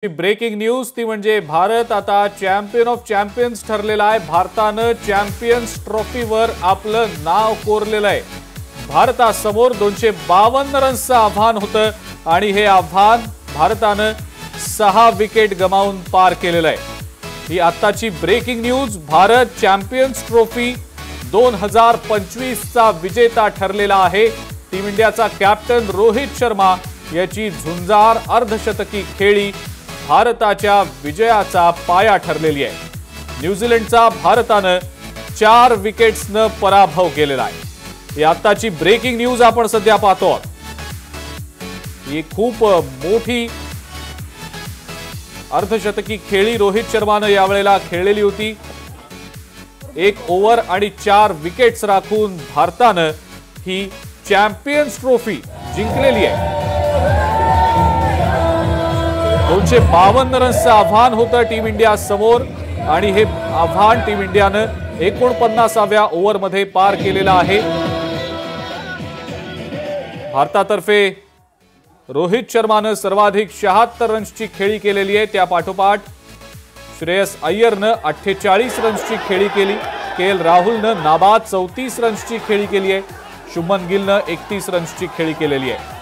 Breaking news ती म्हणजे भारत आता चॅम्पियन ऑफ चॅम्पियन्स ठरलेला आहे। भारतानं चॅम्पियन्स ट्रॉफीवर आपलं नाव कोरलेलं आहे। भारतासमोर 252 रन्सचं आव्हान होतं आणि हे आव्हान भारतानं 6 विकेट गमावून पार केलेलं आहे। ही आताची breaking news. Bharat Champions Trophy 2025 चा विजेता ठरलेला आहे। टीम इंडियाचा कॅप्टन रोहित शर्मा याची झुंजार अर्धशतकी खेळी भारताच्या विजयाचा पाया ठरलेली आहे। न्यूझीलंडचा भारतानं 4 विकेट्सनं पराभव केलेला आहे। ही आताची ब्रेकिंग न्यूज आपण सध्या पाहतो। ही खूप मोठी अर्धशतकी खेळी रोहित शर्मानं यावेळेला खेळलेली होती। 1 ओव्हर आणि 4 विकेट्स राखून भारतानं ही चॅम्पियन्स ट्रॉफी जिंकलेली आहे। 252 रन्सचं आव्हान होतं टीम इंडिया समोर आणि हे आव्हान टीम इंडियानं 49व्या ओव्हरमध्ये पार केलेलं आहे। भारतातर्फे रोहित शर्मानं सर्वाधिक 76 रन्सची खेळी केलेली आहे। त्या पाठोपाठ श्रेयस अय्यरनं 48 रन्सची खेळी केली। केएल राहुलनं नाबाद 34 रन्सची खेळी केली आहे। शुभमन गिलनं 31 रन्सची खेळी केलेली आहे।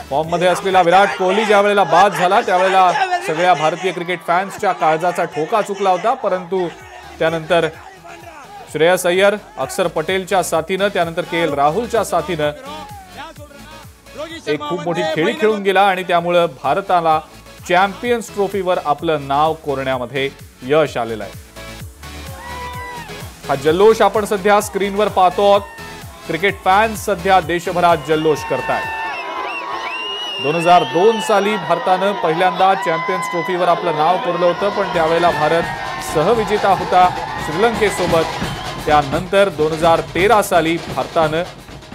फॉर्म मध्ये असलेला विराट कोहली ज्यावेळेला बाद झाला त्यावेळेला सगळ्या भारतीय क्रिकेट फॅन्सच्या काळजाचा ठोका चुकला होता, परंतु त्यानंतर श्रेयस अय्यर, अक्षर पटेलच्या साथीनं, त्यानंतर केएल राहुलच्या साथीनं एक खूप मोठी खेळी खेळून गेला आणि त्यामुळे भारताला चॅम्पियन्स ट्रॉफीवर आपलं नाव कोरण्यामध्ये यश आलेलं आहे। हा जल्लोष आपण सध्या स्क्रीनवर पाहतो आहोत। क्रिकेट फॅन्स सध्या देशभरात जल्लोष करतायत। 2002 साली भारतानं पहिल्यांदा चॅम्पियन्स ट्रॉफीवर आपलं नाव कोरलं होतं, पण त्यावेळेला भारत सहविजेता होता श्रीलंकेसोबत। त्यानंतर 2013 साली भारतानं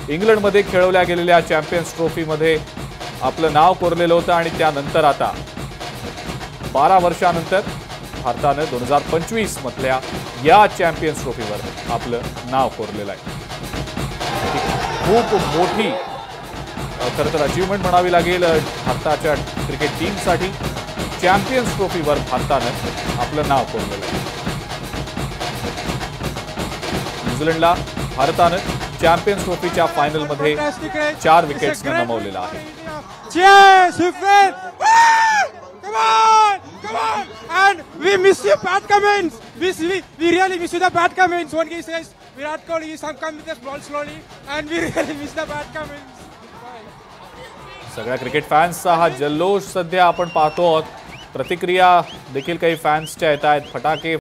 इंग्लंडमध्ये खेळवल्या गेलेल्या चॅम्पियन्स ट्रॉफीमध्ये आपलं नाव कोरलेलं होतं आणि त्यानंतर आता 12 वर्षानंतर भारतानं 2025 मधल्या या चॅम्पियन्स ट्रॉफीवर आपलं नाव कोरलेलं आहे। खूप मोठी खरं तर अचीवमेंट म्हणावी लागेल भारताच्या क्रिकेट टीमसाठी। चॅम्पियन्स ट्रॉफीवर भारतानं आपलं नाव कोरलेलं आहे। न्यूझीलंडला भारतानं चॅम्पियन्स ट्रॉफीच्या फायनलमध्ये 4 विकेट्सनं नमवलेला आहे। And we miss you, Pat Cummins. We really miss you, the Pat Cummins. When he says Virat Kohli is coming with the ball slowly, and we really miss the Pat Cummins. सगळ्या cricket फॅन्सचा हा जल्लोष सध्या आपण पाहतो आहोत। प्रतिक्रिया देखील काही फॅन्सच्या येत आहेत। फटाके